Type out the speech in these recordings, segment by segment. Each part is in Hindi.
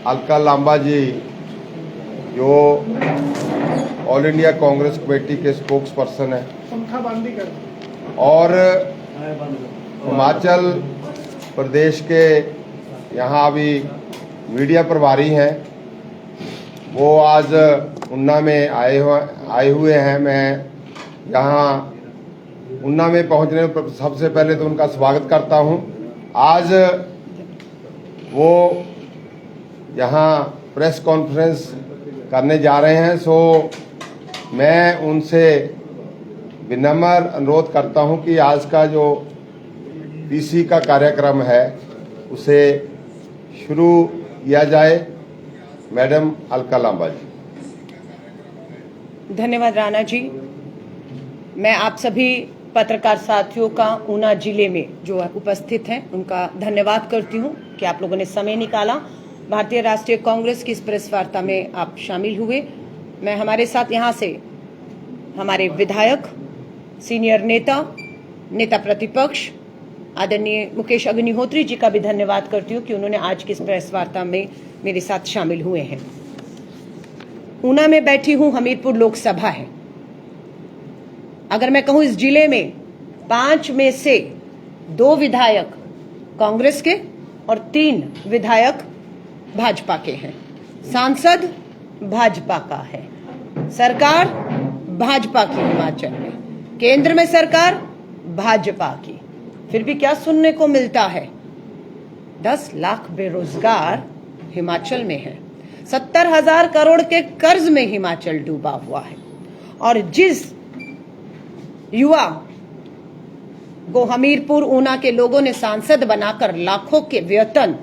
अलका लांबा जी जो ऑल इंडिया कांग्रेस कमेटी के स्पोक्स पर्सन हैं और हिमाचल प्रदेश के यहाँ अभी मीडिया प्रभारी हैं, वो आज ऊना में आए हुए हैं। मैं यहाँ ऊना में पहुँचने पर सबसे पहले तो उनका स्वागत करता हूँ। आज वो यहाँ प्रेस कॉन्फ्रेंस करने जा रहे हैं, सो मैं उनसे विनम्र अनुरोध करता हूं कि आज का जो पीसी का कार्यक्रम है उसे शुरू किया जाए। मैडम अलका लांबा जी। धन्यवाद राणा जी। मैं आप सभी पत्रकार साथियों का ऊना जिले में जो उपस्थित हैं उनका धन्यवाद करती हूं कि आप लोगों ने समय निकाला, भारतीय राष्ट्रीय कांग्रेस की इस प्रेस वार्ता में आप शामिल हुए। मैं हमारे साथ यहाँ से हमारे विधायक, सीनियर नेता प्रतिपक्ष आदरणीय मुकेश अग्निहोत्री जी का भी धन्यवाद करती हूँ कि उन्होंने आज की इस प्रेस वार्ता में मेरे साथ शामिल हुए हैं। ऊना में बैठी हूँ, हमीरपुर लोकसभा है। अगर मैं कहूँ इस जिले में 5 में से 2 विधायक कांग्रेस के और 3 विधायक भाजपा के हैं। सांसद भाजपा का है, सरकार भाजपा की हिमाचल में, केंद्र में सरकार भाजपा की। फिर भी क्या सुनने को मिलता है? 10 लाख बेरोजगार हिमाचल में है, 70,000 करोड़ के कर्ज में हिमाचल डूबा हुआ है। और जिस युवा को हमीरपुर ऊना के लोगों ने सांसद बनाकर लाखों के वेतन,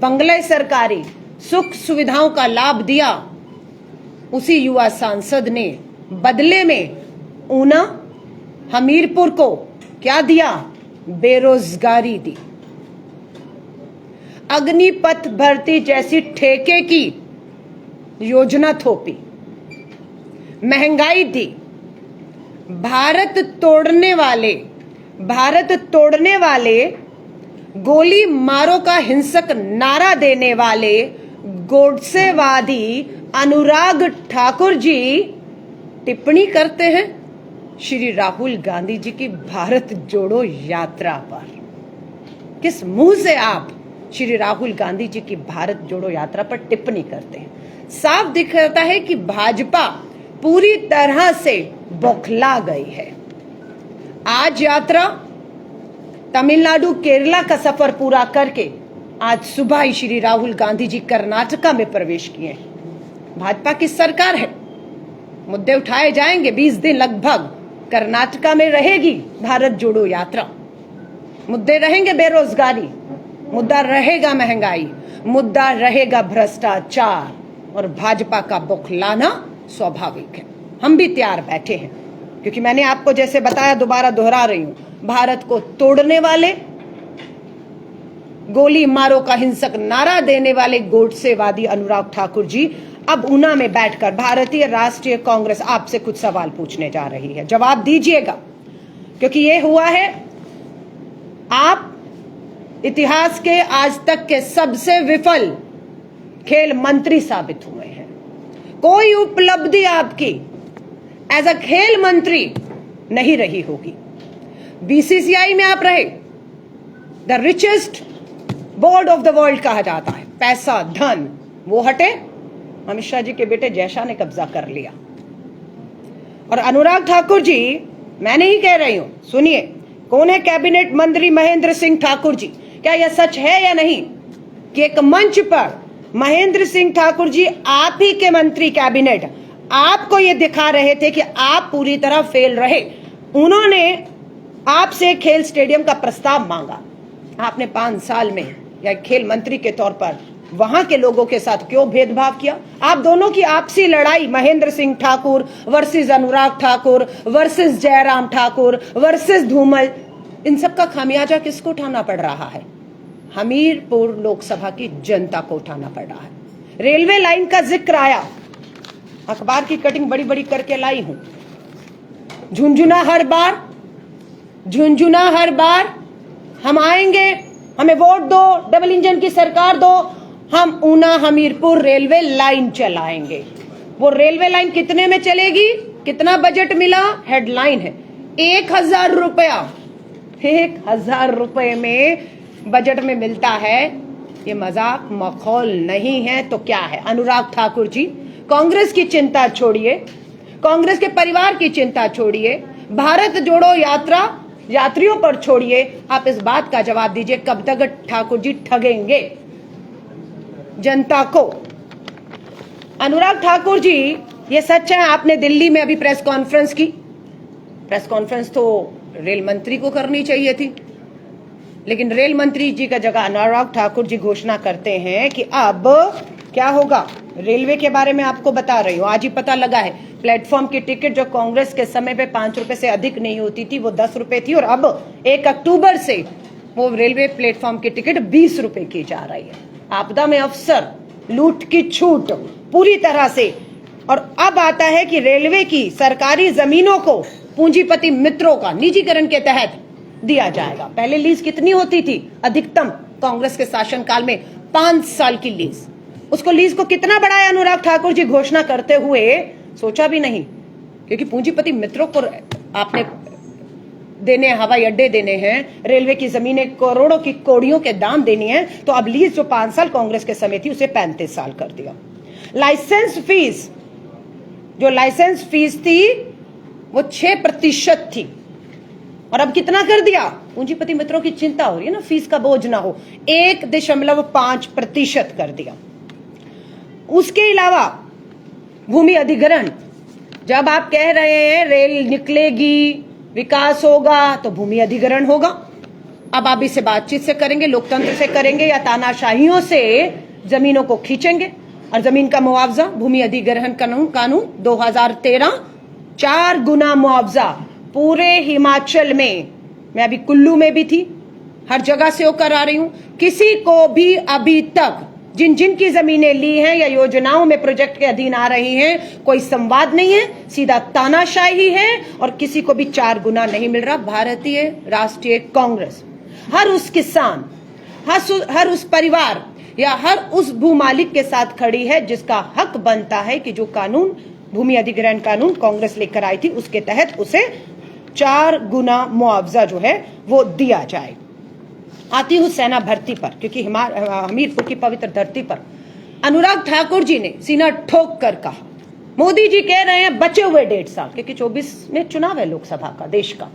बंगले, सरकारी सुख सुविधाओं का लाभ दिया, उसी युवा सांसद ने बदले में ऊना हमीरपुर को क्या दिया? बेरोजगारी दी। अग्निपथ भर्ती जैसी ठेके की योजना थोपी, महंगाई दी। भारत तोड़ने वाले गोली मारो का हिंसक नारा देने वाले गोडसेवादी अनुराग ठाकुर जी टिप्पणी करते हैं श्री राहुल गांधी जी की भारत जोड़ो यात्रा पर। किस मुंह से आप श्री राहुल गांधी जी की भारत जोड़ो यात्रा पर टिप्पणी करते हैं? साफ दिखता है कि भाजपा पूरी तरह से बौखला गई है। आज यात्रा तमिलनाडु, केरला का सफर पूरा करके आज सुबह ही श्री राहुल गांधी जी कर्नाटका में प्रवेश किए हैं। भाजपा की सरकार है, मुद्दे उठाए जाएंगे। 20 दिन लगभग कर्नाटका में रहेगी भारत जोड़ो यात्रा। मुद्दे रहेंगे बेरोजगारी, मुद्दा रहेगा महंगाई, मुद्दा रहेगा भ्रष्टाचार, और भाजपा का बौखलाना स्वाभाविक है। हम भी तैयार बैठे हैं, क्योंकि मैंने आपको जैसे बताया, दोबारा दोहरा रही हूं, भारत को तोड़ने वाले, गोली मारो का हिंसक नारा देने वाले गोडसेवादी अनुराग ठाकुर जी अब ऊना में बैठकर भारतीय राष्ट्रीय कांग्रेस आपसे कुछ सवाल पूछने जा रही है। जवाब दीजिएगा, क्योंकि ये हुआ है, आप इतिहास के आज तक के सबसे विफल खेल मंत्री साबित हुए हैं। कोई उपलब्धि आपकी एज अ खेल मंत्री नहीं रही होगी। बीसीसीआई में आप रहे, the richest board of the world कहा जाता है। पैसा, धन, वो हटे, अमित शाह जी के बेटे जयशाह ने कब्जा कर लिया। और अनुराग ठाकुर जी, मैं नहीं कह रही हूं, सुनिए, कौन है कैबिनेट मंत्री महेंद्र सिंह ठाकुर जी? क्या यह सच है या नहीं कि एक मंच पर महेंद्र सिंह ठाकुर जी, आप ही के मंत्री कैबिनेट, आपको ये दिखा रहे थे कि आप पूरी तरह फेल रहे। उन्होंने आपसे खेल स्टेडियम का प्रस्ताव मांगा। आपने 5 साल में या खेल मंत्री के तौर पर वहां के लोगों के साथ क्यों भेदभाव किया? आप दोनों की आपसी लड़ाई, Mahendra Singh Thakur versus Anurag Thakur versus Jairam Thakur versus Dhumal, इन सब का खामियाजा किसको उठाना पड़ रहा है? हमीरपुर लोकसभा की जनता को उठाना पड़ रहा है। रेलवे लाइन का जिक्र आया, अखबार की कटिंग बड़ी बड़ी करके लाई हूं। झुंझुना हर बार हम आएंगे, हमें वोट दो, डबल इंजन की सरकार दो, हम ऊना हमीरपुर रेलवे लाइन चलाएंगे। वो रेलवे लाइन कितने में चलेगी, कितना बजट मिला, हेडलाइन है 1000 रुपया। 1000 रुपए में बजट में मिलता है। ये मजाक मखौल नहीं है तो क्या है? अनुराग ठाकुर जी, कांग्रेस की चिंता छोड़िए, कांग्रेस के परिवार की चिंता छोड़िए, भारत जोड़ो यात्रा यात्रियों पर छोड़िए। आप इस बात का जवाब दीजिए, कब तक ठाकुर जी ठगेंगे जनता को? अनुराग ठाकुर जी, ये सच है आपने दिल्ली में अभी प्रेस कॉन्फ्रेंस की। प्रेस कॉन्फ्रेंस तो रेल मंत्री को करनी चाहिए थी, लेकिन रेल मंत्री जी का जगह अनुराग ठाकुर जी घोषणा करते हैं कि अब क्या होगा रेलवे के बारे में। आपको बता रही हूं, आज ही पता लगा है, प्लेटफॉर्म की टिकट जो कांग्रेस के समय पे 5 रुपए से अधिक नहीं होती थी, वो 10 रुपए थी, और अब 1 अक्टूबर से वो रेलवे प्लेटफॉर्म की टिकट 20 रुपए की जा रही है। आपदा में अफसर, लूट की छूट पूरी तरह से। और अब आता है कि रेलवे की सरकारी जमीनों को पूंजीपति मित्रों का निजीकरण के तहत दिया जाएगा। पहले लीज कितनी होती थी? अधिकतम कांग्रेस के शासनकाल में 5 साल की लीज। उसको लीज को कितना बढ़ाया अनुराग ठाकुर जी घोषणा करते हुए, सोचा भी नहीं, क्योंकि पूंजीपति मित्रों को आपने देने, हवाई अड्डे देने हैं, रेलवे की जमीनें करोड़ों की कौड़ियों के दाम देनी है, तो अब लीज जो 5 साल कांग्रेस के समय थी उसे 35 साल कर दिया। लाइसेंस फीस, जो लाइसेंस फीस थी वो 6% थी, और अब कितना कर दिया? पूंजीपति मित्रों की चिंता हो रही है ना, फीस का बोझ ना हो, 1.5% कर दिया। उसके अलावा भूमि अधिग्रहण, जब आप कह रहे हैं रेल निकलेगी, विकास होगा, तो भूमि अधिग्रहण होगा। अब आप इसे बातचीत से करेंगे, लोकतंत्र से करेंगे, या तानाशाहियों से जमीनों को खींचेंगे? और जमीन का मुआवजा, भूमि अधिग्रहण कानून 2013, 4 गुना मुआवजा पूरे हिमाचल में। मैं अभी कुल्लू में भी थी, हर जगह से होकर आ रही हूं। किसी को भी अभी तक जिन जिन की जमीनें ली हैं या योजनाओं में प्रोजेक्ट के अधीन आ रही हैं, कोई संवाद नहीं है, सीधा तानाशाही है, और किसी को भी 4 गुना नहीं मिल रहा। भारतीय राष्ट्रीय कांग्रेस हर उस किसान, हर उस परिवार या हर उस भूमालिक के साथ खड़ी है जिसका हक बनता है कि जो कानून, भूमि अधिग्रहण कानून कांग्रेस लेकर आई थी, उसके तहत उसे 4 गुना मुआवजा जो है वो दिया जाए। आती हूं सेना भर्ती पर, क्योंकि हमीरपुर की पवित्र धरती पर अनुराग ठाकुर जी ने सीना ठोक कर कहा, मोदी जी कह रहे हैं बचे हुए 1.5 साल, क्योंकि 24 में चुनाव है लोकसभा का, देश का।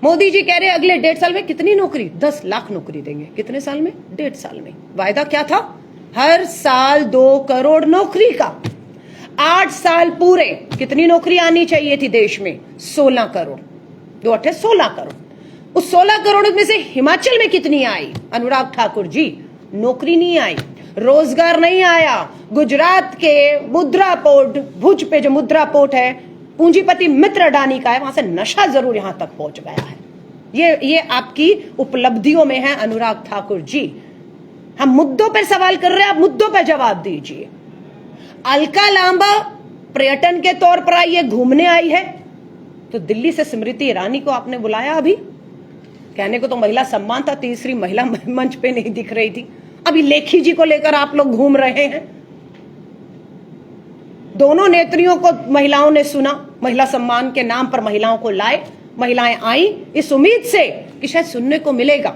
मोदी जी कह रहे हैं अगले 1.5 साल में कितनी नौकरी? 10 लाख नौकरी देंगे। कितने साल में? 1.5 साल में। वायदा क्या था? हर साल 2 करोड़ नौकरी का। 8 साल पूरे, कितनी नौकरी आनी चाहिए थी देश में? 16 करोड़। 2 8 16 करोड़। उस 16 करोड़ में से हिमाचल में कितनी आई? अनुराग ठाकुर जी, नौकरी नहीं आई, रोजगार नहीं आया। गुजरात के मुद्रा पोर्ट, भुज पे जो मुद्रा पोर्ट है, पूंजीपति मित्र अडानी का है, वहां से नशा जरूर यहां तक पहुंच गया है। ये आपकी उपलब्धियों में है अनुराग ठाकुर जी। हम मुद्दों पर सवाल कर रहे हैं, आप मुद्दों पर जवाब दीजिए। अलका लांबा पर्यटन के तौर पर आई है, घूमने आई है, तो दिल्ली से स्मृति ईरानी को आपने बुलाया? अभी कहने को तो महिला सम्मान था, तीसरी महिला मंच पे नहीं दिख रही थी। अभी लेखी जी को लेकर आप लोग घूम रहे हैं। दोनों नेत्रियों को महिलाओं ने सुना, महिला सम्मान के नाम पर महिलाओं को लाए, महिलाएं आई इस उम्मीद से कि शायद सुनने को मिलेगा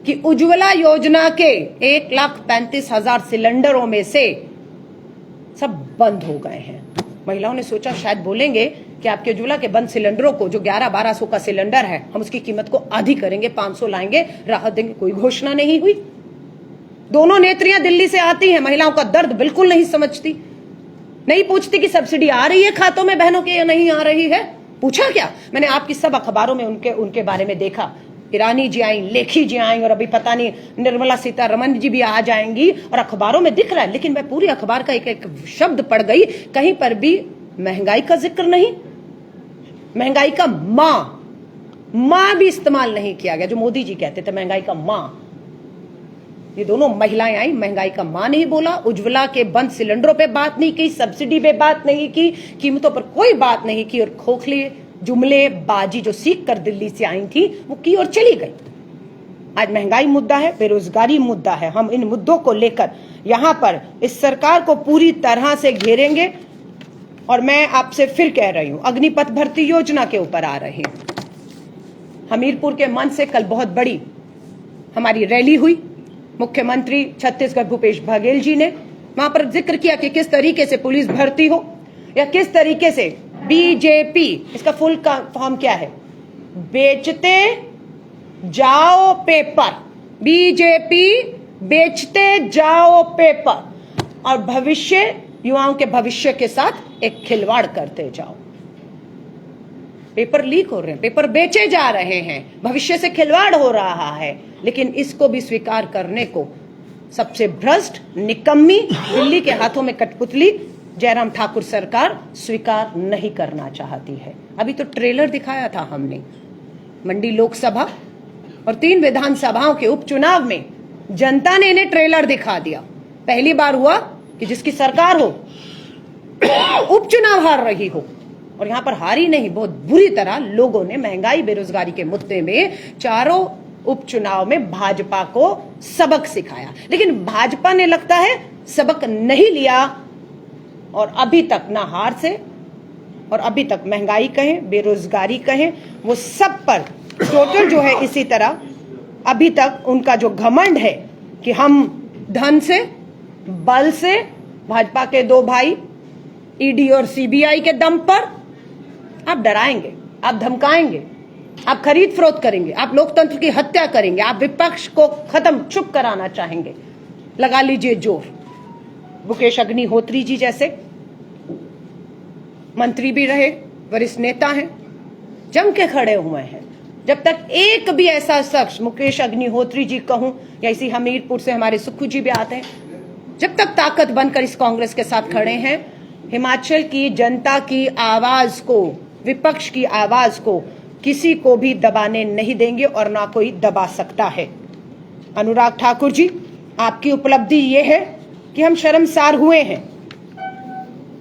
कि उज्ज्वला योजना के 1,35,000 सिलेंडरों में से सब बंद हो गए हैं। महिलाओं ने सोचा शायद बोलेंगे कि आपके उज्ज्वला के बंद सिलेंडरों को, जो 11-1200 का सिलेंडर है, हम उसकी कीमत को आधी करेंगे, 500 लाएंगे, राहत देंगे। कोई घोषणा नहीं हुई। दोनों नेत्रियां दिल्ली से आती हैं, महिलाओं का दर्द बिल्कुल नहीं समझती, नहीं पूछती कि सब्सिडी आ रही है खातों में बहनों के या नहीं आ रही है। पूछा क्या? मैंने आपकी सब अखबारों में उनके बारे में देखा। ईरानी जी आई, लेखी जी आई, और अभी पता नहीं निर्मला सीतारमण जी भी आ जाएंगी, और अखबारों में दिख रहा है। लेकिन मैं पूरी अखबार का एक एक शब्द पढ़ गई, कहीं पर भी महंगाई का जिक्र नहीं, महंगाई का मां भी इस्तेमाल नहीं किया गया, जो मोदी जी कहते थे महंगाई का मां। ये दोनों महिलाएं आई, महंगाई का मां नहीं बोला, उज्ज्वला के बंद सिलेंडरों पे बात नहीं की, सब्सिडी पे बात नहीं की, कीमतों पर कोई बात नहीं की, और खोखले जुमले बाजी जो सीख कर दिल्ली से आई थी वो की और चली गई। आज महंगाई मुद्दा है, बेरोजगारी मुद्दा है। हम इन मुद्दों को लेकर यहाँ पर इस सरकार को पूरी तरह से घेरेंगे। और मैं आपसे फिर कह रही हूं, अग्निपथ भर्ती योजना के ऊपर आ रहे हैं। हमीरपुर के मंच से कल बहुत बड़ी हमारी रैली हुई। मुख्यमंत्री छत्तीसगढ़ भूपेश बघेल जी ने वहां पर जिक्र किया कि किस तरीके से पुलिस भर्ती हो, या किस तरीके से बीजेपी, इसका फुल का फॉर्म क्या है, बेचते जाओ पेपर, बीजेपी बेचते जाओ पेपर, और भविष्य, युवाओं के भविष्य के साथ एक खिलवाड़ करते जाओ। पेपर लीक हो रहे हैं, पेपर बेचे जा रहे हैं, भविष्य से खिलवाड़ हो रहा है। लेकिन इसको भी स्वीकार करने को सबसे भ्रष्ट, निकम्मी, दिल्ली के हाथों में कठपुतली जयराम ठाकुर सरकार स्वीकार नहीं करना चाहती है। अभी तो ट्रेलर दिखाया था हमने, मंडी लोकसभा और 3 विधानसभाओं के उपचुनाव में जनता ने इन्हें ट्रेलर दिखा दिया। पहली बार हुआ कि जिसकी सरकार हो उपचुनाव हार रही हो, और यहां पर हारी नहीं, बहुत बुरी तरह लोगों ने महंगाई, बेरोजगारी के मुद्दे में चारों उपचुनाव में भाजपा को सबक सिखाया। लेकिन भाजपा ने लगता है सबक नहीं लिया, और अभी तक ना हार से, और अभी तक महंगाई कहें, बेरोजगारी कहें, वो सब पर टोटल जो है इसी तरह अभी तक उनका जो घमंड है कि हम धन से, बल से, भाजपा के 2 भाई ईडी और सीबीआई के दम पर आप डराएंगे, आप धमकाएंगे, आप खरीद फरोख्त करेंगे, आप लोकतंत्र की हत्या करेंगे, आप विपक्ष को खत्म, चुप कराना चाहेंगे। लगा लीजिए जोर। मुकेश अग्निहोत्री जी जैसे मंत्री भी रहे, वरिष्ठ नेता हैं, जम के खड़े हुए हैं। जब तक एक भी ऐसा शख्स, मुकेश अग्निहोत्री जी कहूं, या इसी हमीरपुर से हमारे सुक्खू जी भी आते हैं, जब तक ताकत बनकर इस कांग्रेस के साथ खड़े हैं, हिमाचल की जनता की आवाज को, विपक्ष की आवाज को किसी को भी दबाने नहीं देंगे, और ना कोई दबा सकता है। अनुराग ठाकुर जी, आपकी उपलब्धि ये है कि हम शर्मसार हुए हैं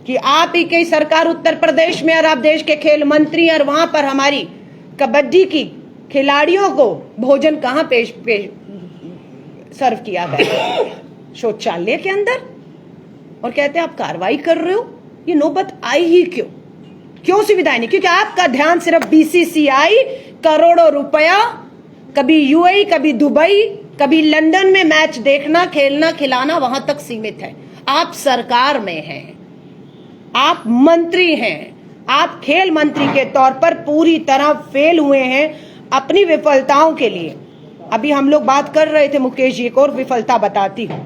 कि आप ही की सरकार उत्तर प्रदेश में, और आप देश के खेल मंत्री, और वहां पर हमारी कबड्डी की खिलाड़ियों को भोजन कहां सर्व किया गया, शौचालय के अंदर, और कहते हैं आप कार्रवाई कर रहे हो। ये नौबत आई ही क्यों सुविधाएं नहीं? क्योंकि आपका ध्यान सिर्फ बीसीसीआई, करोड़ों रुपया, कभी यूएई, कभी दुबई, कभी लंदन में मैच देखना, खेलना, खिलाना, वहां तक सीमित है। आप सरकार में हैं, आप मंत्री हैं, आप खेल मंत्री के तौर पर पूरी तरह फेल हुए हैं अपनी विफलताओं के लिए। अभी हम लोग बात कर रहे थे, मुकेश जी को और विफलता बताती हूं।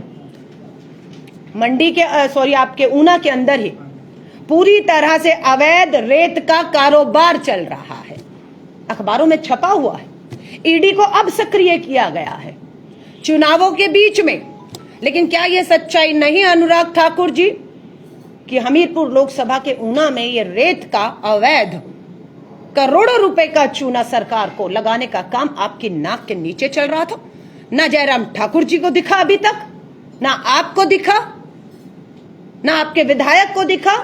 मंडी के आपके ऊना के अंदर ही पूरी तरह से अवैध रेत का कारोबार चल रहा है, अखबारों में छपा हुआ है। ईडी को अब सक्रिय किया गया है चुनावों के बीच में। लेकिन क्या यह सच्चाई नहीं, अनुराग ठाकुर जी, कि हमीरपुर लोकसभा के ऊना में ये रेत का अवैध करोड़ों रुपए का चूना सरकार को लगाने का काम आपकी नाक के नीचे चल रहा था? ना जयराम ठाकुर जी को दिखा अभी तक, ना आपको दिखा, ना आपके विधायक को दिखा,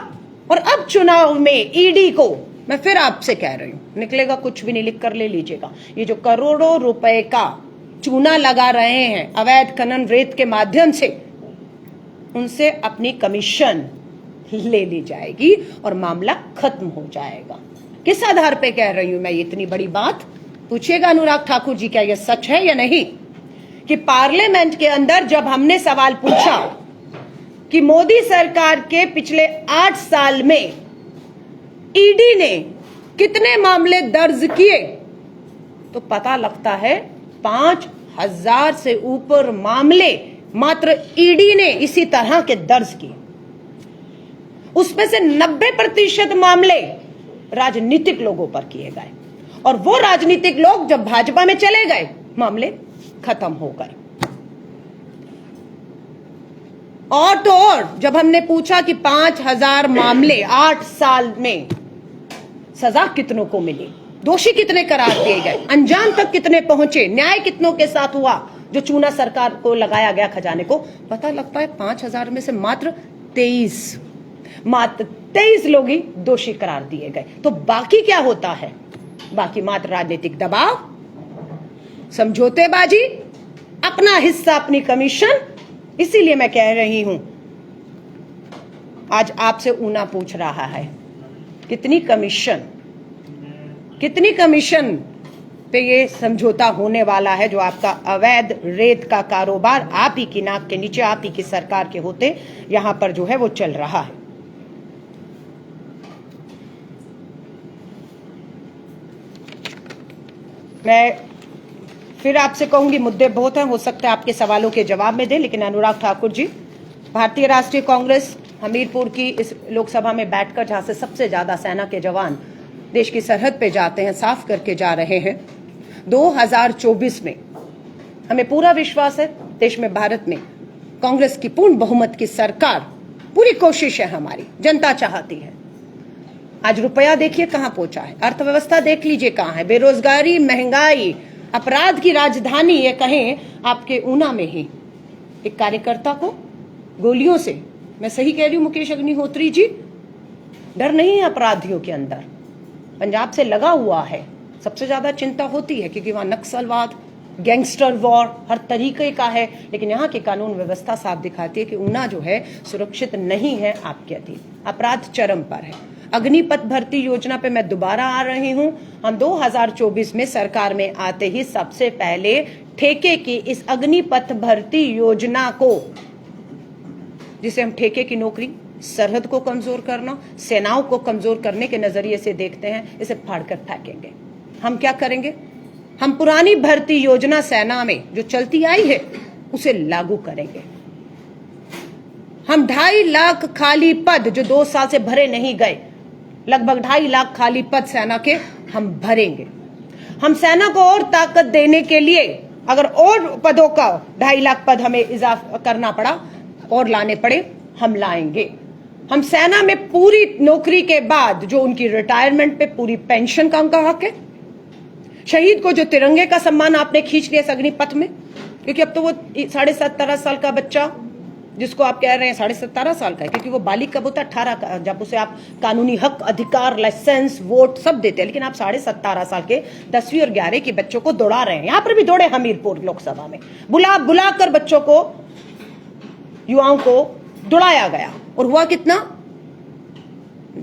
और अब चुनाव में ईडी को, मैं फिर आपसे कह रही हूं, निकलेगा कुछ भी नहीं, लिख कर ले लीजिएगा। ये जो करोड़ों रुपए का चूना लगा रहे हैं अवैध खनन रेत के माध्यम से, उनसे अपनी कमीशन ले ली जाएगी और मामला खत्म हो जाएगा। किस आधार पे कह रही हूं मैं ये इतनी बड़ी बात? पूछिएगा अनुराग ठाकुर जी, क्या यह सच है या नहीं कि पार्लियामेंट के अंदर जब हमने सवाल पूछा कि मोदी सरकार के पिछले 8 साल में ईडी ने कितने मामले दर्ज किए, तो पता लगता है 5000 से ऊपर मामले मात्र ईडी ने इसी तरह के दर्ज किए। उसमें से 90% मामले राजनीतिक लोगों पर किए गए, और वो राजनीतिक लोग जब भाजपा में चले गए, मामले खत्म हो गए। और तो और जब हमने पूछा कि 5000 मामले 8 साल में सजा कितनों को मिली, दोषी कितने करार दिए गए, अंजाम तक कितने पहुंचे, न्याय कितनों के साथ हुआ, जो चूना सरकार को लगाया गया खजाने को, पता लगता है 5000 में से मात्र 23 लोग ही दोषी करार दिए गए। तो बाकी क्या होता है? बाकी मात्र राजनीतिक दबाव, समझौतेबाजी, अपना हिस्सा, अपनी कमीशन। इसीलिए मैं कह रही हूं, आज आपसे ऊना पूछ रहा है कितनी कमीशन पे ये समझौता होने वाला है, जो आपका अवैध रेत का कारोबार आप ही की नाक के नीचे, आप ही की सरकार के होते यहां पर जो है वो चल रहा है। मैं फिर आपसे कहूंगी, मुद्दे बहुत हैं, हो सकता है आपके सवालों के जवाब में दें, लेकिन अनुराग ठाकुर जी, भारतीय राष्ट्रीय कांग्रेस हमीरपुर की इस लोकसभा में बैठकर, जहां से सबसे ज्यादा सेना के जवान देश की सरहद पे जाते हैं, साफ करके जा रहे हैं। 2024 में हमें पूरा विश्वास है, देश में, भारत में कांग्रेस की पूर्ण बहुमत की सरकार, पूरी कोशिश है हमारी, जनता चाहती है। आज रुपया देखिए कहां पहुंचा है, अर्थव्यवस्था देख लीजिए कहां है, बेरोजगारी, महंगाई, अपराध की राजधानी ये कहें आपके ऊना में ही एक कार्यकर्ता को गोलियों से, मैं सही कह रही हूं मुकेश अग्निहोत्री जी, डर नहीं है अपराधियों के अंदर, पंजाब से लगा हुआ है। सबसे ज्यादा चिंता होती है क्योंकि वहां नक्सलवाद, गैंगस्टर वॉर हर तरीके का है, लेकिन यहाँ की कानून व्यवस्था साफ दिखाती है कि ऊना जो है सुरक्षित नहीं है आपके अधीन, अपराध चरम पर है। अग्निपथ भर्ती योजना पे मैं दोबारा आ रही हूं। हम 2024 में सरकार में आते ही सबसे पहले ठेके की इस अग्निपथ भर्ती योजना को, जिसे हम ठेके की नौकरी, सरहद को कमजोर करना, सेनाओं को कमजोर करने के नजरिए से देखते हैं, इसे फाड़कर फेंकेंगे। हम क्या करेंगे, हम पुरानी भर्ती योजना सेना में जो चलती आई है उसे लागू करेंगे। हम 2.5 लाख खाली पद जो 2 साल से भरे नहीं गए, लगभग 2.5 लाख खाली पद सेना के हम भरेंगे। हम सेना को और ताकत देने के लिए अगर और पदों का 2.5 लाख पद हमें इजाफा करना पड़ा और लाने पड़े, हम लाएंगे। हम सेना में पूरी नौकरी के बाद जो उनकी रिटायरमेंट पे पूरी पेंशन का उनका हक है। शहीद को जो तिरंगे का सम्मान आपने खींच लिया अग्निपथ में, क्योंकि अब तो वो 17.5 साल का बच्चा, जिसको आप कह रहे हैं 17.5 साल का है, क्योंकि वो बालिग कब होता है 18 का, जब उसे आप कानूनी हक, अधिकार, लाइसेंस, वोट सब देते हैं। लेकिन आप 17.5 साल के 10वीं और 11वीं के बच्चों को दौड़ा रहे हैं। यहां पर भी दौड़े हमीरपुर लोकसभा में, बुलाकर बच्चों को, युवाओं को दौड़ाया गया। और हुआ कितना,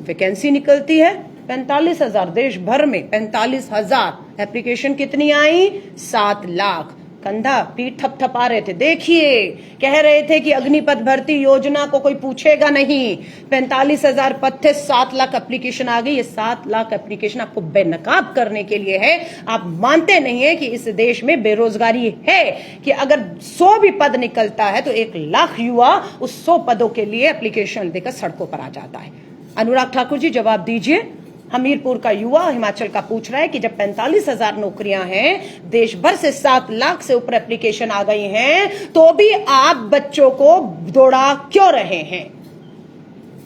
वैकेंसी निकलती है 45,000, देश भर में 45,000, एप्लीकेशन कितनी आई, 7 लाख। कंधा पीठ थपथपा रहे थे, देखिए कह रहे थे कि अग्निपथ भर्ती योजना को कोई पूछेगा नहीं। 45,000 पद थे, 7 लाख एप्लीकेशन आ गई। ये 7 लाख एप्लीकेशन आपको बेनकाब करने के लिए है। आप मानते नहीं है कि इस देश में बेरोजगारी है, कि अगर 100 भी पद निकलता है तो 1 लाख युवा उस 100 पदों के लिए एप्लीकेशन देकर सड़कों पर आ जाता है। अनुराग ठाकुर जी जवाब दीजिए। हमीरपुर का युवा हिमाचल का पूछ रहा है कि जब 45,000 नौकरियां हैं, देश भर से 7 लाख से ऊपर एप्लीकेशन आ गई हैं, तो भी आप बच्चों को दौड़ा क्यों रहे हैं?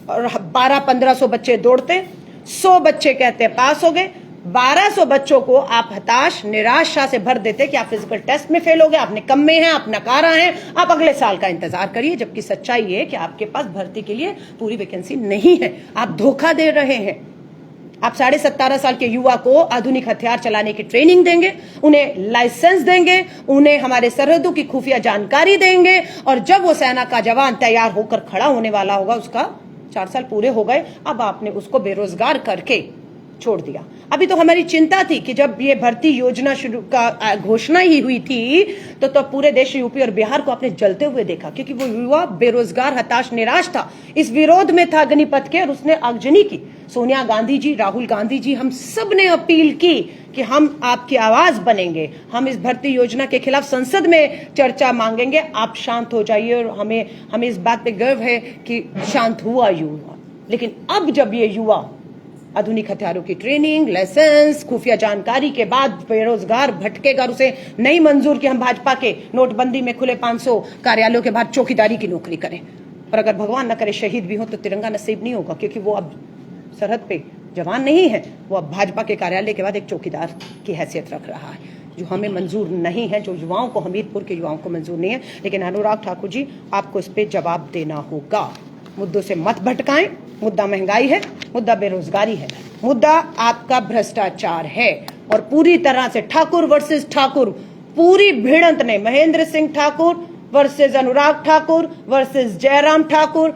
और 1200-1500 बच्चे दौड़ते, 100 बच्चे कहते पास हो गए, 1200 बच्चों को आप हताश, निराशा से भर देते कि आप फिजिकल टेस्ट में फेल हो गए, आप निकम्मे में हैं, आप नकारा हैं, आप अगले साल का इंतजार करिए। जबकि सच्चाई ये है कि आपके पास भर्ती के लिए पूरी वैकेंसी नहीं है, आप धोखा दे रहे हैं। आप 17.5 साल के युवा को आधुनिक हथियार चलाने की ट्रेनिंग देंगे, उन्हें लाइसेंस देंगे, उन्हें हमारे सरहदों की खुफिया जानकारी देंगे, और जब वो सेना का जवान तैयार होकर खड़ा होने वाला होगा, उसका 4 साल पूरे हो गए, अब आपने उसको बेरोजगार करके छोड़ दिया। अभी तो हमारी चिंता थी कि जब ये भर्ती योजना शुरू का घोषणा ही हुई थी तो पूरे देश, यूपी और बिहार को आपने जलते हुए देखा, क्योंकि वो युवा बेरोजगार, हताश, निराश था, इस विरोध में था अग्निपथ के, और उसने आगजनी की। सोनिया गांधी जी, राहुल गांधी जी, हम सब ने अपील की कि हम आपकी आवाज बनेंगे, हम इस भर्ती योजना के खिलाफ संसद में चर्चा मांगेंगे, आप शांत हो जाइए। और हमें इस बात पे गर्व है कि शांत हुआ युवा। लेकिन अब जब ये युवा आधुनिक हथियारों की ट्रेनिंग, लाइसेंस, खुफिया जानकारी के बाद बेरोजगार भटकेगा, और उसे नहीं मंजूर कि हम भाजपा के नोटबंदी में खुले 500 कार्यालयों के बाद चौकीदारी की नौकरी करें, और अगर भगवान न करे शहीद भी हो तो तिरंगा नसीब नहीं होगा, क्योंकि वो अब सरहद पे जवान नहीं है, वो अब भाजपा के कार्यालय के बाद एक चौकीदार की हैसियत रख रहा है, जो हमें मंजूर नहीं है, जो युवाओं को, हमीरपुर के युवाओं को मंजूर नहीं है। लेकिन अनुराग ठाकुर जी, आपको इस पे जवाब देना होगा। मुद्दों से मत भटकाएं। मुद्दा महंगाई है, मुद्दा बेरोजगारी है, मुद्दा आपका भ्रष्टाचार है, और पूरी तरह से ठाकुर वर्सेस ठाकुर पूरी भिड़ंत ने महेंद्र सिंह ठाकुर वर्सेस अनुराग ठाकुर वर्सेस जयराम ठाकुर,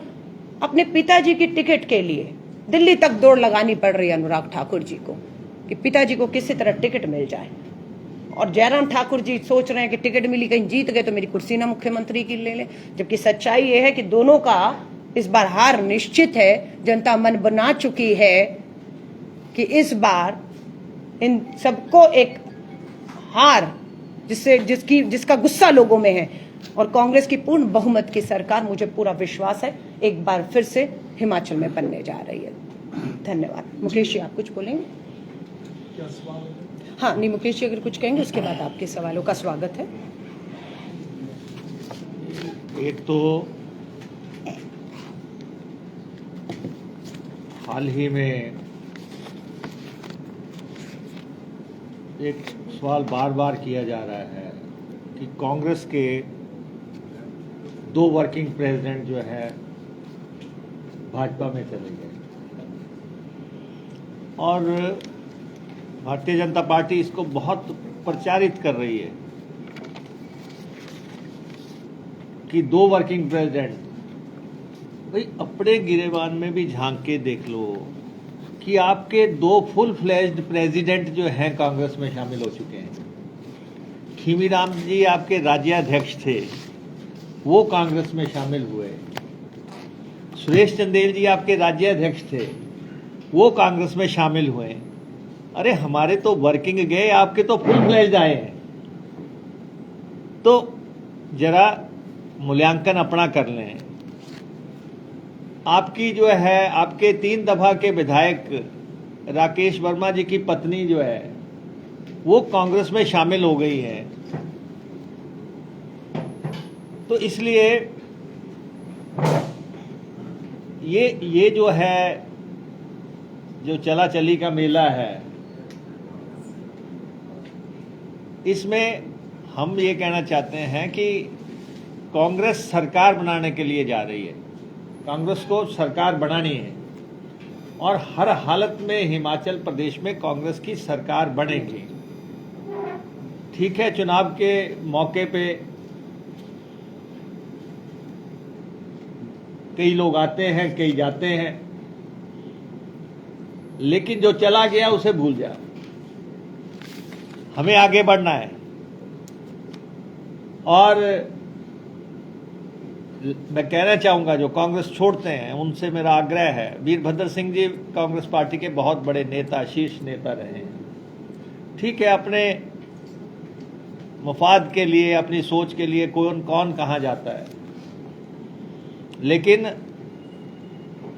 अपने पिताजी की टिकट के लिए दिल्ली तक दौड़ लगानी पड़ रही है अनुराग ठाकुर जी को कि पिताजी को किसी तरह टिकट मिल जाए। और जयराम ठाकुर जी सोच रहे हैं कि टिकट मिली, कहीं जीत गए तो मेरी कुर्सी ना मुख्यमंत्री की ले लें, जबकि सच्चाई यह है कि दोनों का इस बार हार निश्चित है। जनता मन बना चुकी है कि इस बार इन सबको एक हार जिसका गुस्सा लोगों में है, और कांग्रेस की पूर्ण बहुमत की सरकार, मुझे पूरा विश्वास है, एक बार फिर से हिमाचल में बनने जा रही है। धन्यवाद। मुकेश जी, आप कुछ बोलेंगे? हाँ, नहीं, मुकेश जी अगर कुछ कहेंगे उसके बाद आपके सवालों का स्वागत है। एक तो हाल ही में एक सवाल बार बार किया जा रहा है कि कांग्रेस के 2 वर्किंग प्रेसिडेंट जो है भाजपा में चले गए, और भारतीय जनता पार्टी इसको बहुत प्रचारित कर रही है कि 2 वर्किंग प्रेसिडेंट। भाई, अपने गिरेबान में भी झांक के देख लो कि आपके 2 फुल फ्लेज्ड प्रेसिडेंट जो हैं कांग्रेस में शामिल हो चुके हैं। खीमीराम जी आपके राज्याध्यक्ष थे, वो कांग्रेस में शामिल हुए। सुरेश चंदेल जी आपके राज्याध्यक्ष थे, वो कांग्रेस में शामिल हुए। अरे, हमारे तो वर्किंग गए, आपके तो फुल फ्लेज्ड आए हैं। तो जरा मूल्यांकन अपना कर लें। आपकी जो है, आपके 3 दफा के विधायक राकेश वर्मा जी की पत्नी जो है वो कांग्रेस में शामिल हो गई है। तो इसलिए ये जो है, जो चला चली का मेला है, इसमें हम ये कहना चाहते हैं कि कांग्रेस सरकार बनाने के लिए जा रही है। कांग्रेस को सरकार बनानी है और हर हालत में हिमाचल प्रदेश में कांग्रेस की सरकार बनेगी। ठीक है, चुनाव के मौके पे कई लोग आते हैं, कई जाते हैं, लेकिन जो चला गया उसे भूल जाओ। हमें आगे बढ़ना है। और मैं कहना चाहूंगा, जो कांग्रेस छोड़ते हैं उनसे मेरा आग्रह है, वीरभद्र सिंह जी कांग्रेस पार्टी के बहुत बड़े नेता, शीर्ष नेता रहे हैं। ठीक है, अपने मफाद के लिए, अपनी सोच के लिए कौन कहाँ जाता है, लेकिन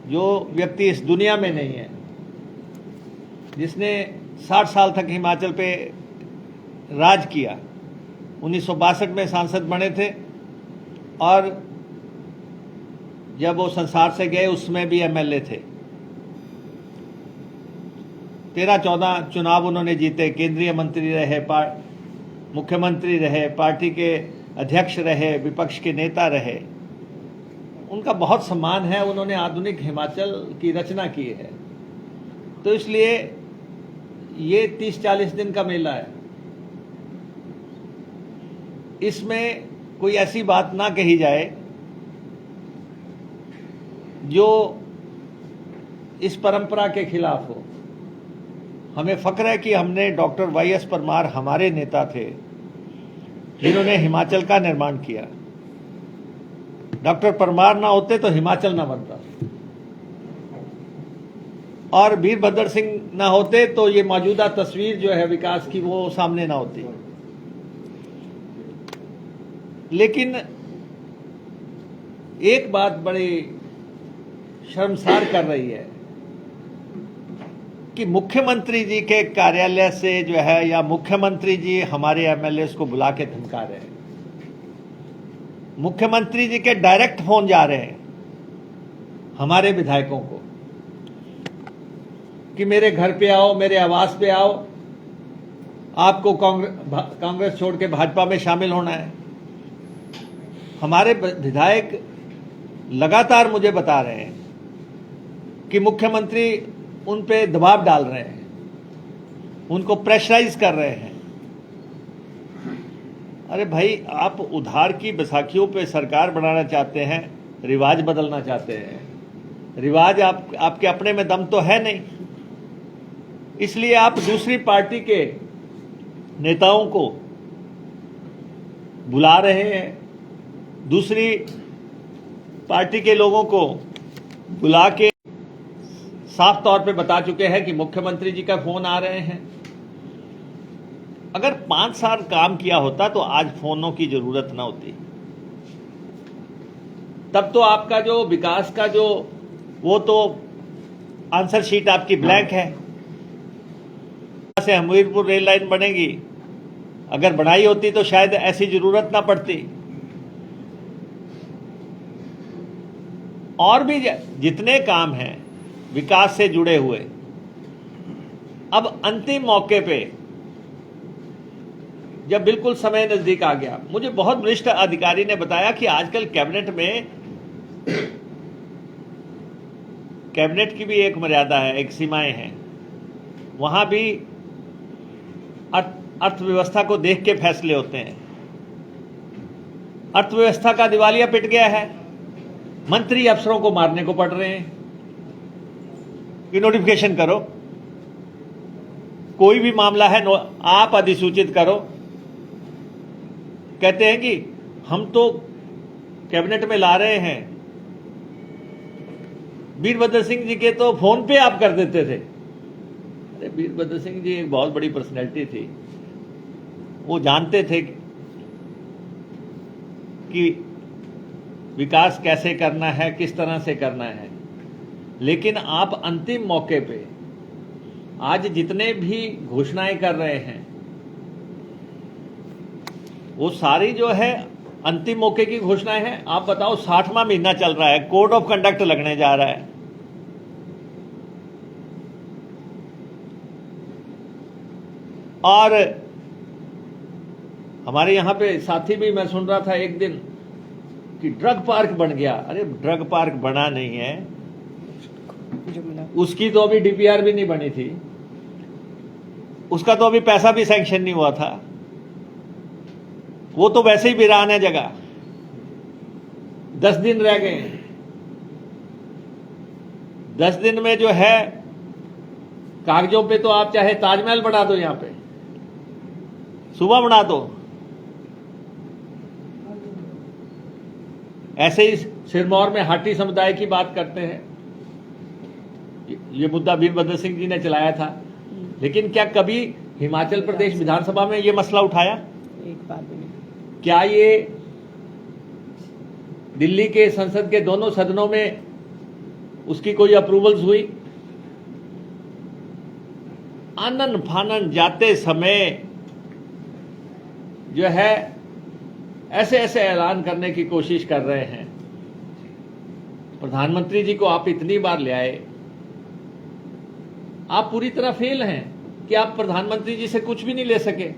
जो व्यक्ति इस दुनिया में नहीं है, जिसने 60 साल तक हिमाचल पे राज किया, 1962 में सांसद बने थे, और जब वो संसार से गए उसमें भी एमएलए थे। 13-14 चुनाव उन्होंने जीते, केंद्रीय मंत्री रहे, मुख्यमंत्री रहे, पार्टी के अध्यक्ष रहे, विपक्ष के नेता रहे। उनका बहुत सम्मान है, उन्होंने आधुनिक हिमाचल की रचना की है। तो इसलिए ये 30-40 दिन का मेला है, इसमें कोई ऐसी बात ना कही जाए जो इस परंपरा के खिलाफ हो। हमें फक्र है कि हमने डॉक्टर वाई.एस. परमार हमारे नेता थे जिन्होंने हिमाचल का निर्माण किया। डॉक्टर परमार ना होते तो हिमाचल ना बनता, और वीरभद्र सिंह ना होते तो ये मौजूदा तस्वीर जो है विकास की वो सामने ना होती। लेकिन एक बात बड़ी शर्मसार कर रही है कि मुख्यमंत्री जी के कार्यालय से जो है, या मुख्यमंत्री जी हमारे एमएलए को बुला के धमका रहे हैं। मुख्यमंत्री जी के डायरेक्ट फोन जा रहे हैं हमारे विधायकों को कि मेरे घर पे आओ, मेरे आवास पे आओ, आपको कांग्रेस छोड़ के भाजपा में शामिल होना है। हमारे विधायक लगातार मुझे बता रहे हैं कि मुख्यमंत्री उन पे दबाव डाल रहे हैं, उनको प्रेशराइज कर रहे हैं। अरे भाई, आप उधार की बैसाखियों पे सरकार बनाना चाहते हैं, रिवाज बदलना चाहते हैं। रिवाज आपके अपने में दम तो है नहीं, इसलिए आप दूसरी पार्टी के नेताओं को बुला रहे हैं, दूसरी पार्टी के लोगों को बुला के साफ तौर पे बता चुके हैं कि मुख्यमंत्री जी का फोन आ रहे हैं। अगर 5 साल काम किया होता तो आज फोनों की जरूरत ना होती। तब तो आपका जो विकास का जो वो तो आंसर शीट आपकी ब्लैंक है। से हमीरपुर रेल लाइन बनेगी, अगर बनाई होती तो शायद ऐसी जरूरत ना पड़ती। और भी जितने काम हैं विकास से जुड़े हुए, अब अंतिम मौके पे जब बिल्कुल समय नजदीक आ गया, मुझे बहुत वरिष्ठ अधिकारी ने बताया कि आजकल कैबिनेट की भी एक मर्यादा है, एक सीमाएं हैं, वहां भी अर्थव्यवस्था को देख के फैसले होते हैं। अर्थव्यवस्था का दिवालिया पिट गया है, मंत्री अफसरों को मारने को पड़ रहे हैं कि नोटिफिकेशन करो, कोई भी मामला है आप अधिसूचित करो। कहते हैं कि हम तो कैबिनेट में ला रहे हैं, वीरभद्र सिंह जी के तो फोन पे आप कर देते थे। अरे वीरभद्र सिंह जी एक बहुत बड़ी पर्सनैलिटी थी, वो जानते थे कि विकास कैसे करना है, किस तरह से करना है। लेकिन आप अंतिम मौके पे आज जितने भी घोषणाएं कर रहे हैं वो सारी जो है अंतिम मौके की घोषणाएं हैं। आप बताओ, 60वां महीना चल रहा है, कोड ऑफ कंडक्ट लगने जा रहा है, और हमारे यहां पे साथी भी, मैं सुन रहा था एक दिन कि ड्रग पार्क बन गया। अरे ड्रग पार्क बना नहीं है, उसकी तो अभी डीपीआर भी नहीं बनी थी, उसका तो अभी पैसा भी सैंक्शन नहीं हुआ था, वो तो वैसे ही वीरान है जगह। 10 दिन रह गए, 10 दिन में जो है कागजों पे तो आप चाहे ताजमहल बना दो, यहां पे सुबह बना दो। ऐसे ही सिरमौर में हाटी समुदाय की बात करते हैं, ये मुद्दा वीरभद्र सिंह जी ने चलाया था, लेकिन क्या कभी हिमाचल प्रदेश विधानसभा में ये मसला उठाया? एक बार भी नहीं। क्या ये दिल्ली के संसद के दोनों सदनों में उसकी कोई अप्रूवल्स हुई? आनन फानन जाते समय जो है ऐसे ऐसे ऐलान करने की कोशिश कर रहे हैं। प्रधानमंत्री जी को आप इतनी बार ले आए, आप पूरी तरह फेल हैं कि आप प्रधानमंत्री जी से कुछ भी नहीं ले सके,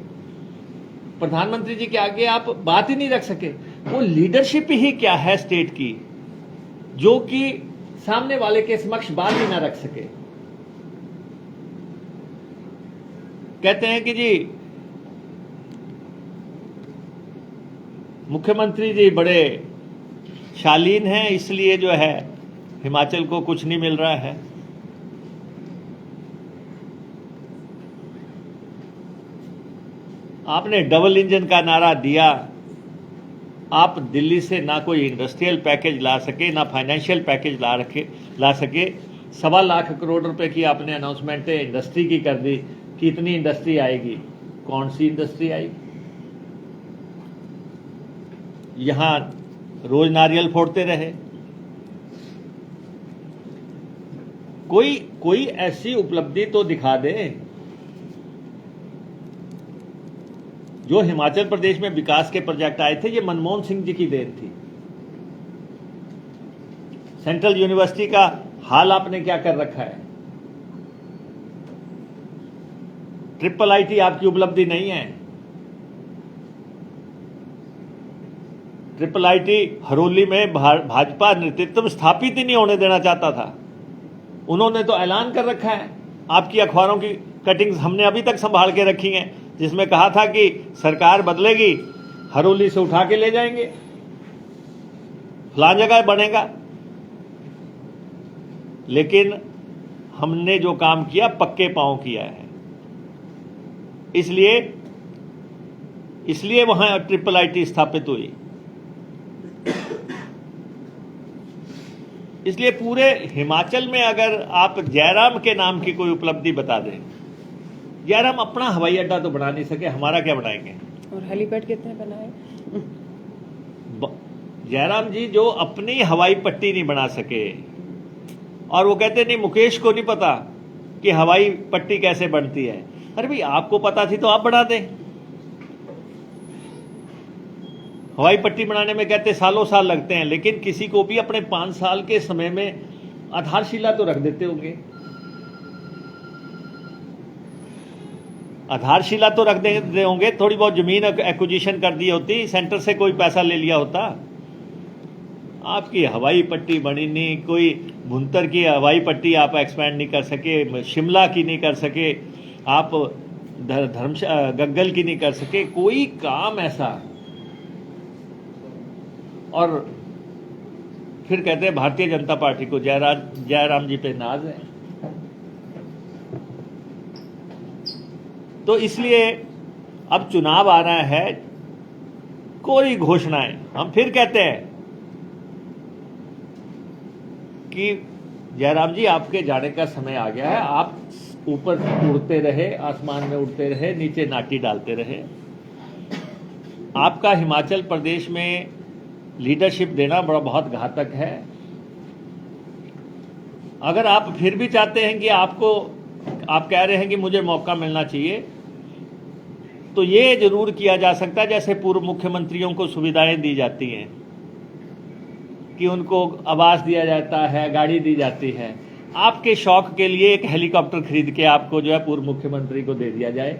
प्रधानमंत्री जी के आगे आप बात ही नहीं रख सके। वो लीडरशिप ही क्या है स्टेट की, जो कि सामने वाले के समक्ष बात ही ना रख सके। कहते हैं कि जी मुख्यमंत्री जी बड़े शालीन हैं, इसलिए जो है हिमाचल को कुछ नहीं मिल रहा है। आपने डबल इंजन का नारा दिया, आप दिल्ली से ना कोई इंडस्ट्रियल पैकेज ला सके, ना फाइनेंशियल पैकेज ला सके। 1.25 लाख करोड़ रुपए की आपने अनाउंसमेंट इंडस्ट्री की कर दी कि इतनी इंडस्ट्री आएगी। कौन सी इंडस्ट्री आएगी? यहां रोज नारियल फोड़ते रहे। कोई ऐसी उपलब्धि तो दिखा दे जो हिमाचल प्रदेश में विकास के प्रोजेक्ट आए थे। ये मनमोहन सिंह जी की देन थी। सेंट्रल यूनिवर्सिटी का हाल आपने क्या कर रखा है? IIIT आपकी उपलब्धि नहीं है। IIIT हरोली में भाजपा नेतृत्व स्थापित ही नहीं होने देना चाहता था। उन्होंने तो ऐलान कर रखा है। आपकी अखबारों की कटिंग्स हमने अभी तक संभाल के रखी हैं, जिसमें कहा था कि सरकार बदलेगी, हरोली से उठा के ले जाएंगे, फलां जगह बनेगा। लेकिन हमने जो काम किया पक्के पांव किया है, इसलिए वहां IIIT स्थापित हुई। इसलिए पूरे हिमाचल में अगर आप जयराम के नाम की कोई उपलब्धि बता दें, जयराम अपना हवाई अड्डा तो बना नहीं सके, हमारा क्या बनाएंगे? और हेलीपैड कितने बनाए? जयराम जी जो अपनी हवाई पट्टी नहीं बना सके, और वो कहते नहीं मुकेश को नहीं पता कि हवाई पट्टी कैसे बनती है। अरे भाई आपको पता थी तो आप बना दें। हवाई पट्टी बनाने में कहते सालों साल लगते हैं, लेकिन किसी को भी अपने 5 साल के समय में आधारशिला तो रख देते होंगे, आधारशिला तो रख देते होंगे, थोड़ी बहुत जमीन एक्विजिशन कर दी होती, सेंटर से कोई पैसा ले लिया होता। आपकी हवाई पट्टी बनी नहीं, कोई भुंतर की हवाई पट्टी आप एक्सपैंड नहीं कर सके, शिमला की नहीं कर सके, आप गग्गल की नहीं कर सके, कोई काम ऐसा। और फिर कहते हैं भारतीय जनता पार्टी को जयराम जी पे नाज है। तो इसलिए अब चुनाव आ रहा है, कोई घोषणाएं, हम फिर कहते हैं कि जयराम जी आपके जाने का समय आ गया है, आप ऊपर उड़ते रहे, आसमान में उड़ते रहे, नीचे नाटी डालते रहे। आपका हिमाचल प्रदेश में लीडरशिप देना बहुत घातक है। अगर आप फिर भी चाहते हैं कि आप कह रहे हैं कि मुझे मौका मिलना चाहिए, तो ये जरूर किया जा सकता है जैसे पूर्व मुख्यमंत्रियों को सुविधाएं दी जाती हैं कि उनको आवास दिया जाता है, गाड़ी दी जाती है। आपके शौक के लिए एक हेलीकॉप्टर खरीद के आपको जो है पूर्व मुख्यमंत्री को दे दिया जाए।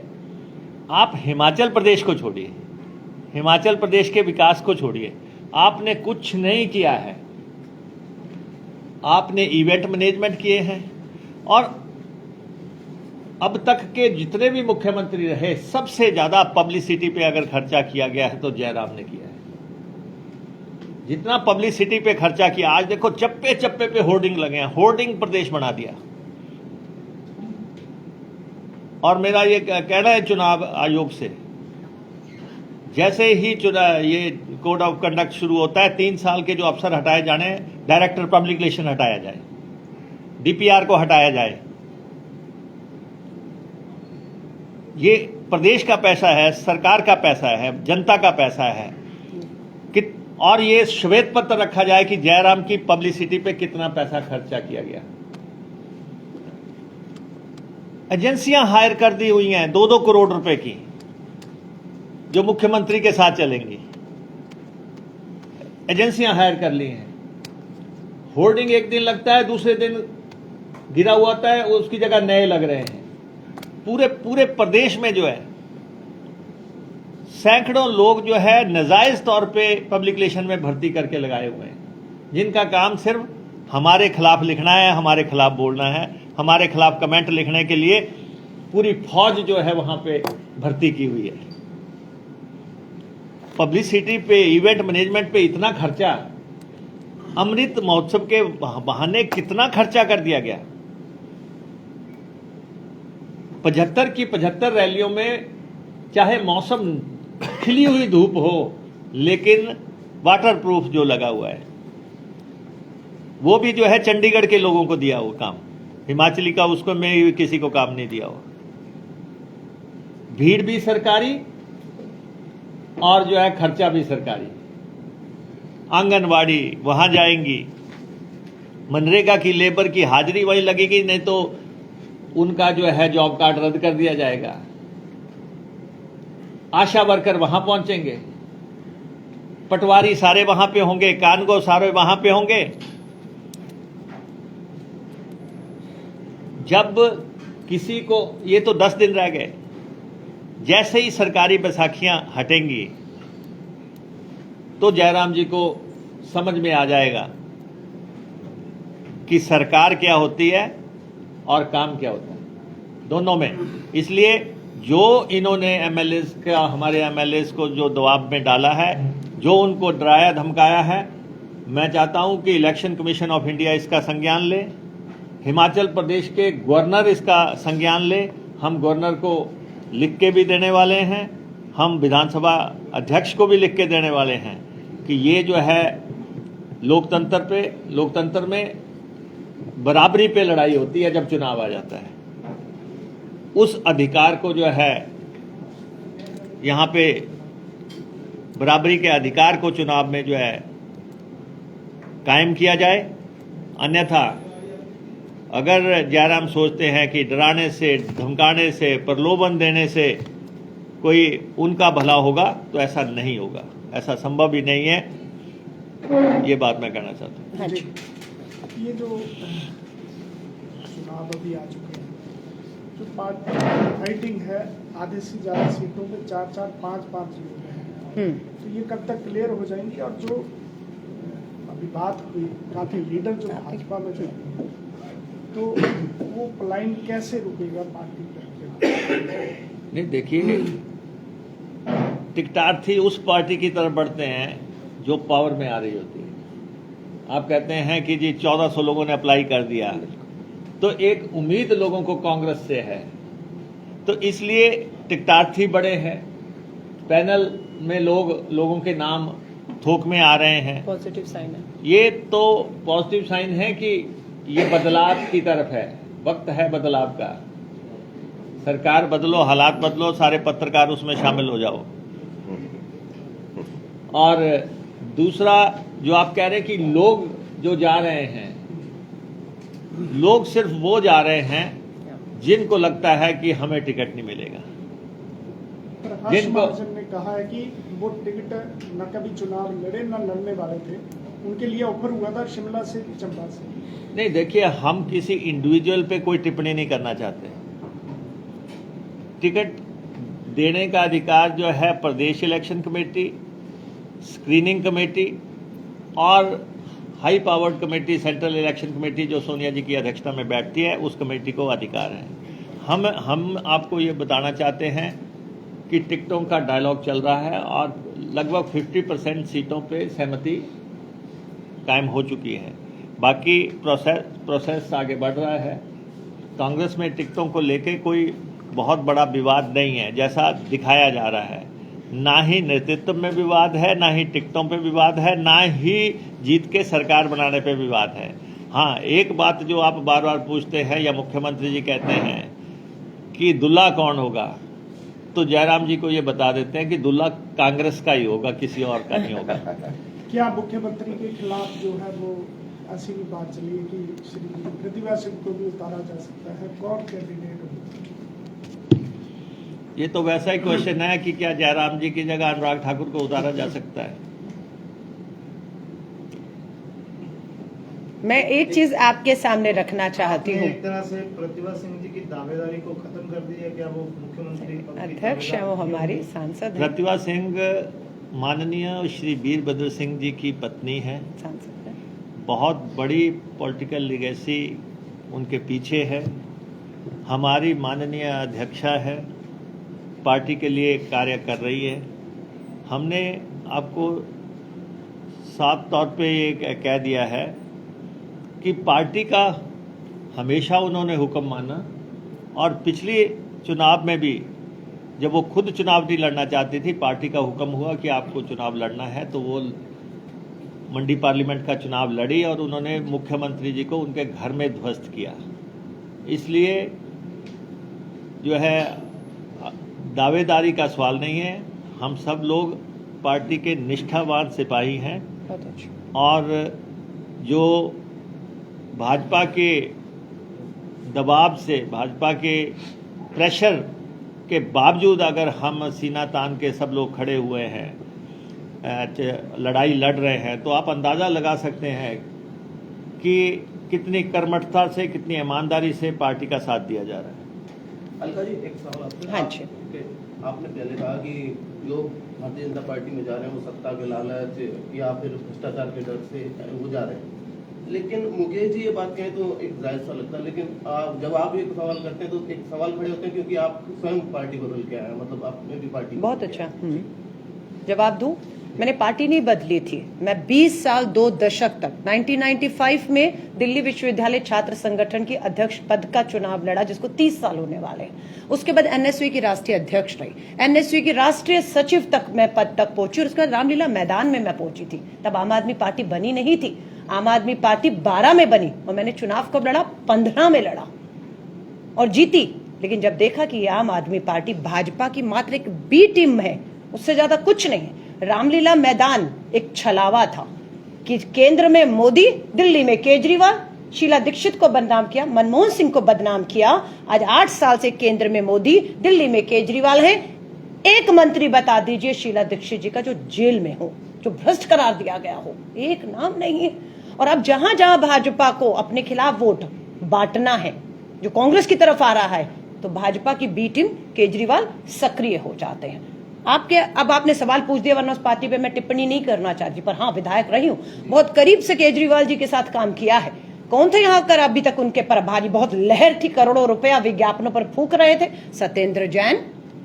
आप हिमाचल प्रदेश को छोड़िए, हिमाचल प्रदेश के विकास को छोड़िए, आपने कुछ नहीं किया है। आपने इवेंट मैनेजमेंट किए हैं, और अब तक के जितने भी मुख्यमंत्री रहे सबसे ज्यादा पब्लिसिटी पे अगर खर्चा किया गया है तो जयराम ने किया है। जितना पब्लिसिटी पे खर्चा किया, आज देखो चप्पे चप्पे पे होर्डिंग लगे हैं, होर्डिंग प्रदेश बना दिया। और मेरा ये कहना है चुनाव आयोग से, जैसे ही ये कोड ऑफ कंडक्ट शुरू होता है, 3 साल के जो अफसर हटाए जाने, डायरेक्टर पब्लिक रिलेशन हटाया जाए, DPR को हटाया जाए। ये प्रदेश का पैसा है, सरकार का पैसा है, जनता का पैसा है और ये श्वेत पत्र रखा जाए कि जयराम की पब्लिसिटी पे कितना पैसा खर्चा किया गया। एजेंसियां हायर कर दी हुई हैं 2-2 करोड़ रुपए की, जो मुख्यमंत्री के साथ चलेंगी। एजेंसियां हायर कर ली हैं। होर्डिंग एक दिन लगता है, दूसरे दिन गिरा हुआ होता है, उसकी जगह नए लग रहे हैं। पूरे प्रदेश में जो है सैकड़ों लोग जो है नाजायज तौर पे पब्लिक रिलेशन में भर्ती करके लगाए हुए हैं, जिनका काम सिर्फ हमारे खिलाफ लिखना है, हमारे खिलाफ बोलना है, हमारे खिलाफ कमेंट लिखने के लिए पूरी फौज जो है वहां पे भर्ती की हुई है। पब्लिसिटी पे, इवेंट मैनेजमेंट पे इतना खर्चा, अमृत महोत्सव के बहाने कितना खर्चा कर दिया गया। 75 की 75 रैलियों में चाहे मौसम खिली हुई धूप हो, लेकिन वाटर प्रूफ जो लगा हुआ है वो भी जो है चंडीगढ़ के लोगों को दिया हुआ काम, हिमाचली का उसको में किसी को काम नहीं दिया हुआ। भीड़ भी सरकारी और जो है खर्चा भी सरकारी। आंगनवाड़ी वहां जाएंगी, मनरेगा की लेबर की हाजिरी वहीं लगेगी, नहीं तो उनका जो है जॉब कार्ड रद्द कर दिया जाएगा। आशा वर्कर वहां पहुंचेंगे, पटवारी सारे वहां पे होंगे, कानगो सारे वहां पे होंगे। जब किसी को, ये तो 10 दिन रह गए, जैसे ही सरकारी बैसाखियां हटेंगी तो जयराम जी को समझ में आ जाएगा कि सरकार क्या होती है और काम क्या होता है, दोनों में। इसलिए जो इन्होंने एमएलएस का, हमारे एमएलएस को जो दबाव में डाला है, जो उनको डराया धमकाया है, मैं चाहता हूं कि इलेक्शन कमीशन ऑफ इंडिया इसका संज्ञान ले, हिमाचल प्रदेश के गवर्नर इसका संज्ञान ले। हम गवर्नर को लिख के भी देने वाले हैं, हम विधानसभा अध्यक्ष को भी लिख के देने वाले हैं कि ये जो है लोकतंत्र में बराबरी पे लड़ाई होती है जब चुनाव आ जाता है। उस अधिकार को जो है यहाँ पे बराबरी के अधिकार को चुनाव में जो है कायम किया जाए। अन्यथा अगर जयराम सोचते हैं कि डराने से, धमकाने से, प्रलोभन देने से कोई उनका भला होगा, तो ऐसा नहीं होगा, ऐसा संभव ही नहीं है। ये बात मैं कहना चाहता हूँ। हाँ जी। ये जो चुनाव अभी आ चुके हैं, जो पार्टी फाइटिंग है, आधे से ज़्यादा सीटों पे 4-4, 5-5 लोग हैं, तो ये कब तक क्लियर हो जाएंगी? और जो अभी बात हुई, काफ़ी लीडर जो भाजपा में थे, तो वो पलायन कैसे रुकेगा पार्टी का? नहीं, देखिए, टिकटार्थी उस पार्टी की तरफ बढ़ते हैं जो पावर में आ रही होती है। आप कहते हैं कि जी 1400 लोगों ने अप्लाई कर दिया, तो एक उम्मीद लोगों को कांग्रेस से है, तो इसलिए टिकटार्थी बड़े हैं। पैनल में लोगों के नाम थोक में आ रहे हैं, पॉजिटिव साइन है। ये तो पॉजिटिव साइन है कि ये बदलाव की तरफ है, वक्त है बदलाव का। सरकार बदलो, हालात बदलो, सारे पत्रकार उसमें शामिल हो जाओ। और दूसरा जो आप कह रहे हैं कि लोग जो जा रहे हैं, लोग सिर्फ वो जा रहे हैं जिनको लगता है कि हमें टिकट नहीं मिलेगा। हर्ष महाजन ने कहा है कि वो टिकट न कभी चुनाव लड़े न लड़ने वाले थे, उनके लिए ऑफर हुआ था शिमला से, चंबा से। नहीं, देखिए, हम किसी इंडिविजुअल पे कोई टिप्पणी नहीं करना चाहते। टिकट देने का अधिकार जो है प्रदेश इलेक्शन कमेटी, स्क्रीनिंग कमेटी और high powered committee, central election committee जो सोनिया जी की अध्यक्षता में बैठती है, उस कमेटी को अधिकार है। हम आपको ये बताना चाहते हैं कि टिकटों का डायलॉग चल रहा है और लगभग 50% सीटों पे सहमति कायम हो चुकी है। बाकी प्रोसेस आगे बढ़ रहा है। कांग्रेस में टिकटों को लेके कोई बहुत बड़ा विवाद नहीं है जैसा दिखाया जा रहा है। ना ही नेतृत्व में विवाद है, ना ही टिकटों पे विवाद है, ना ही जीत के सरकार बनाने पे विवाद है। हाँ, एक बात जो आप बार बार पूछते हैं या मुख्यमंत्री जी कहते हैं कि दुल्हा कौन होगा, तो जयराम जी को ये बता देते हैं कि दुल्हा कांग्रेस का ही होगा, किसी और का नहीं होगा। क्या मुख्यमंत्री के खिलाफ जो है वो ऐसी भी बात चली है कि श्री प्रतिभा सिंह को भी उतारा जा सकता है? कौन कैंडिडेट होगा? ये तो वैसा ही क्वेश्चन है कि क्या जयराम जी की जगह अनुराग ठाकुर को उतारा जा सकता है? मैं एक चीज आपके सामने रखना चाहती हूँ। एक तरह से प्रतिभा सिंह जी की दावेदारी को खत्म कर दी है। क्या वो मुख्यमंत्री पद की अध्यक्ष है, वो हमारी सांसद है। प्रतिभा सिंह माननीय श्री वीरभद्र सिंह जी की पत्नी है। सांसद है। बहुत बड़ी पॉलिटिकल लिगेसी उनके पीछे है। हमारी माननीय अध्यक्षा है, पार्टी के लिए कार्य कर रही है। हमने आपको साफ तौर पे ये कह दिया है कि पार्टी का हमेशा उन्होंने हुक्म माना, और पिछले चुनाव में भी जब वो खुद चुनाव नहीं लड़ना चाहती थी, पार्टी का हुक्म हुआ कि आपको चुनाव लड़ना है, तो वो मंडी पार्लियामेंट का चुनाव लड़ी और उन्होंने मुख्यमंत्री जी को उनके घर में ध्वस्त किया। इसलिए जो है दावेदारी का सवाल नहीं है। हम सब लोग पार्टी के निष्ठावान सिपाही हैं, और जो भाजपा के दबाव से, भाजपा के प्रेशर के बावजूद अगर हम सीना तान के सब लोग खड़े हुए हैं, लड़ाई लड़ रहे हैं, तो आप अंदाज़ा लगा सकते हैं कि कितनी कर्मठता से, कितनी ईमानदारी से पार्टी का साथ दिया जा रहा है। अलका जी, एक सवाल आपसे। हाँ जी। आपने पहले कहा कि लोग भारतीय जनता पार्टी में जा रहे हैं वो सत्ता के लालच या फिर भ्रष्टाचार के डर से वो जा रहे हैं, लेकिन मुकेश जी ये बात कहें तो एक जायज सा लगता है, लेकिन जब आप एक सवाल करते हैं तो एक सवाल खड़े होते हैं क्योंकि आप स्वयं पार्टी बदल के आए हैं, मतलब आपने भी पार्टी बहुत अच्छा जवाब दूं। मैंने पार्टी नहीं बदली थी। मैं 20 साल 2 दशक तक 1995 में दिल्ली विश्वविद्यालय छात्र संगठन की अध्यक्ष पद का चुनाव लड़ा, जिसको 30 साल होने वाले हैं। उसके बाद एनएसयू की राष्ट्रीय अध्यक्ष रही, एनएसयू की राष्ट्रीय सचिव तक मैं पद तक पहुंची, और उसके बाद रामलीला मैदान में मैं पहुंची थी। तब आम आदमी पार्टी बनी नहीं थी, आम आदमी पार्टी 12 में बनी, और मैंने चुनाव कब लड़ा? 15 में लड़ा और जीती। लेकिन जब देखा कि आम आदमी पार्टी भाजपा की मात्र एक बी टीम है, उससे ज्यादा कुछ नहीं है। रामलीला मैदान एक छलावा था कि केंद्र में मोदी, दिल्ली में केजरीवाल, शीला दीक्षित को बदनाम किया, मनमोहन सिंह को बदनाम किया। आज 8 साल से केंद्र में मोदी, दिल्ली में केजरीवाल है। एक मंत्री बता दीजिए शीला दीक्षित जी का जो जेल में हो, जो भ्रष्ट करार दिया गया हो, एक नाम नहीं है। और अब जहां जहां भाजपा को अपने खिलाफ वोट बांटना है, जो कांग्रेस की तरफ आ रहा है, तो भाजपा की बी टीम केजरीवाल सक्रिय हो जाते हैं। अब आपने सवाल पूछ दिया, वरना उस पार्टी पे मैं टिप्पणी नहीं करना चाहती, पर हाँ, विधायक रही हूं, बहुत करीब से केजरीवाल जी के साथ काम किया है। कौन थे यहाँ कर अभी तक उनके प्रभारी? बहुत लहर थी, करोड़ों रुपया विज्ञापनों पर फूक रहे थे। सत्येंद्र जैन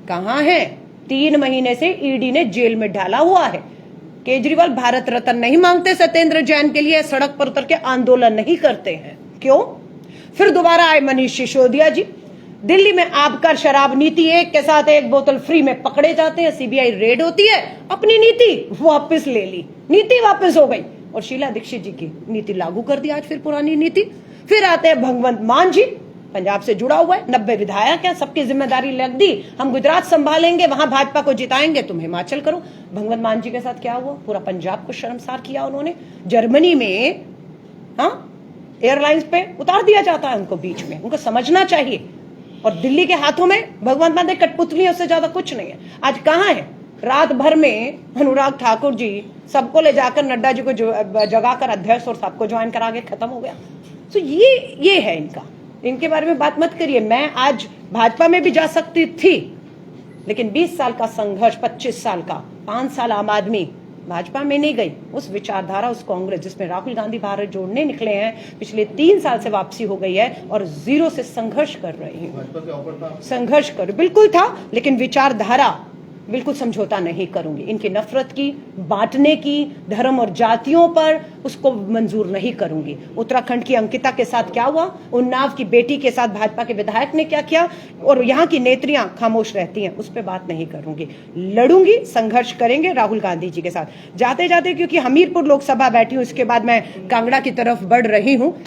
कहाँ है? 3 महीने से ईडी ने जेल में डाला हुआ है। केजरीवाल भारत रत्न नहीं मांगते सत्येंद्र जैन के लिए, सड़क पर उतर के आंदोलन नहीं करते हैं। क्यों? फिर दोबारा आए मनीष सिसोदिया जी, दिल्ली में आबकार शराब नीति 1 के साथ 1 बोतल फ्री में पकड़े जाते हैं, सीबीआई रेड होती है, अपनी नीति वापस ले ली, नीति वापस हो गई, और शीला दीक्षित जी की नीति लागू कर दी आज फिर पुरानी नीति। फिर आते हैं भगवंत मान जी, पंजाब से जुड़ा हुआ है, 90 विधायक है, सबकी जिम्मेदारी लग दी, हम गुजरात संभालेंगे, वहां भाजपा को जिताएंगे, तुम हिमाचल करो। भगवंत मान जी के साथ क्या हुआ? पूरा पंजाब को शर्मसार किया उन्होंने। जर्मनी में एयरलाइंस पे उतार दिया जाता है उनको बीच में, उनको समझना चाहिए। और दिल्ली के हाथों में भगवंत मान कठपुतली, उससे ज्यादा कुछ नहीं है। आज कहां है? रात भर में अनुराग ठाकुर जी सबको ले जाकर नड्डा जी को जगाकर अध्यक्ष और सबको ज्वाइन करा के खत्म हो गया। तो ये है इनका, इनके बारे में बात मत करिए। मैं आज भाजपा में भी जा सकती थी, लेकिन 20 साल का संघर्ष, 25 साल का, 5 साल आम आदमी, भाजपा में नहीं गई। उस विचारधारा, उस कांग्रेस जिसमें राहुल गांधी भारत जोड़ने निकले हैं, पिछले 3 साल से वापसी हो गई है और जीरो से संघर्ष कर रही हूँ। संघर्ष कर बिल्कुल था, लेकिन विचारधारा बिल्कुल समझौता नहीं करूंगी। इनकी नफरत की, बांटने की, धर्म और जातियों पर, उसको मंजूर नहीं करूंगी। उत्तराखंड की अंकिता के साथ क्या हुआ, उन्नाव की बेटी के साथ भाजपा के विधायक ने क्या किया, और यहाँ की नेत्रियां खामोश रहती हैं, उस पर बात नहीं करूंगी। लड़ूंगी, संघर्ष करेंगे राहुल गांधी जी के साथ। जाते जाते, क्योंकि हमीरपुर लोकसभा बैठी हूँ, इसके बाद मैं कांगड़ा की तरफ बढ़ रही हूँ।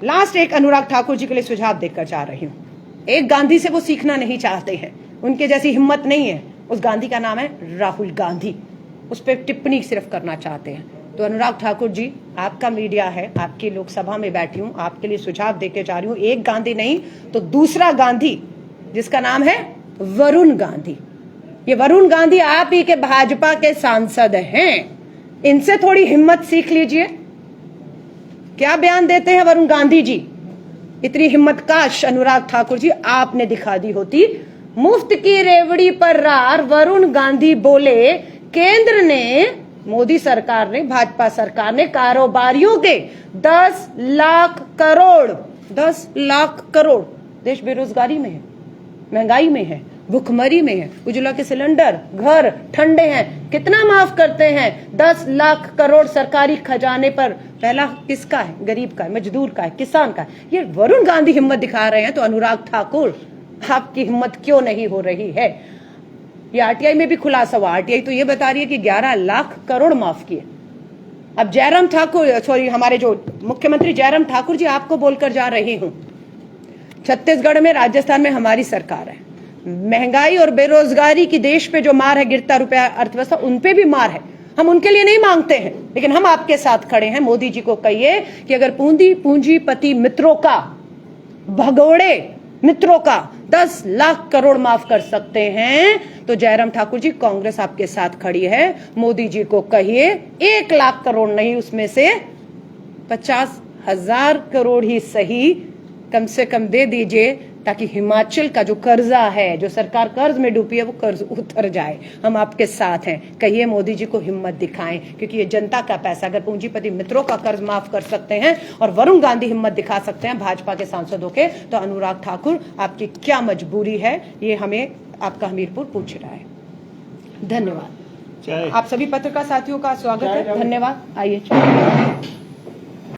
लास्ट एक अनुराग ठाकुर जी के लिए सुझाव देकर जा रही हूँ। एक गांधी से वो सीखना नहीं चाहते हैं, उनके जैसी हिम्मत नहीं है। उस गांधी का नाम है राहुल गांधी, उस पर टिप्पणी सिर्फ करना चाहते हैं। तो अनुराग ठाकुर जी, आपका मीडिया है, आपकी लोकसभा में बैठी हूं, आपके लिए सुझाव देके जा रही हूं। एक गांधी नहीं तो दूसरा गांधी, जिसका नाम है वरुण गांधी। ये वरुण गांधी आप ही के भाजपा के सांसद हैं, इनसे थोड़ी हिम्मत सीख लीजिए। क्या बयान देते हैं वरुण गांधी जी? इतनी हिम्मत काश अनुराग ठाकुर जी आपने दिखा दी होती। मुफ्त की रेवड़ी पर रार वरुण गांधी बोले, केंद्र ने, मोदी सरकार ने, भाजपा सरकार ने कारोबारियों के 10 लाख करोड़, देश बेरोजगारी में है, महंगाई में है, भुखमरी में है, उज्ज्वला के सिलेंडर, घर ठंडे हैं, कितना माफ करते हैं? 10 लाख करोड़ सरकारी खजाने पर। पहला किसका है? गरीब का है, मजदूर का है, किसान का है। ये वरुण गांधी हिम्मत दिखा रहे हैं, तो अनुराग ठाकुर आपकी हिम्मत क्यों नहीं हो रही है? ये आरटीआई में भी खुलासा हुआ। आरटीआई तो ये बता रही है कि 11 लाख करोड़ माफ किए। अब जयराम ठाकुर, हमारे जो मुख्यमंत्री जयराम ठाकुर जी, आपको बोलकर जा रही हूं, छत्तीसगढ़ में, राजस्थान में हमारी सरकार है। महंगाई और बेरोजगारी की देश पे जो मार है, गिरता रुपया अर्थव्यवस्था, उन पे भी मार है। हम उनके लिए नहीं मांगते हैं, लेकिन हम आपके साथ खड़े हैं। मोदी जी को कहिए कि अगर पूंजीपति मित्रों का, भगोड़े मित्रों का 10 लाख करोड़ माफ कर सकते हैं, तो जयराम ठाकुर जी, कांग्रेस आपके साथ खड़ी है। मोदी जी को कहिए 1 लाख करोड़ नहीं, उसमें से 50,000 करोड़ ही सही, कम से कम दे दीजिए, ताकि हिमाचल का जो कर्जा है, जो सरकार कर्ज में डूबी है, वो कर्ज उतर जाए। हम आपके साथ हैं। कहिए मोदी जी को हिम्मत दिखाएं, क्योंकि ये जनता का पैसा। अगर पूंजीपति मित्रों का कर्ज माफ कर सकते हैं और वरुण गांधी हिम्मत दिखा सकते हैं भाजपा के सांसदों के, तो अनुराग ठाकुर आपकी क्या मजबूरी है, ये हमें आपका हमीरपुर पूछ रहा है। धन्यवाद। चाहे आप सभी पत्रकार साथियों का स्वागत है। धन्यवाद। आइए।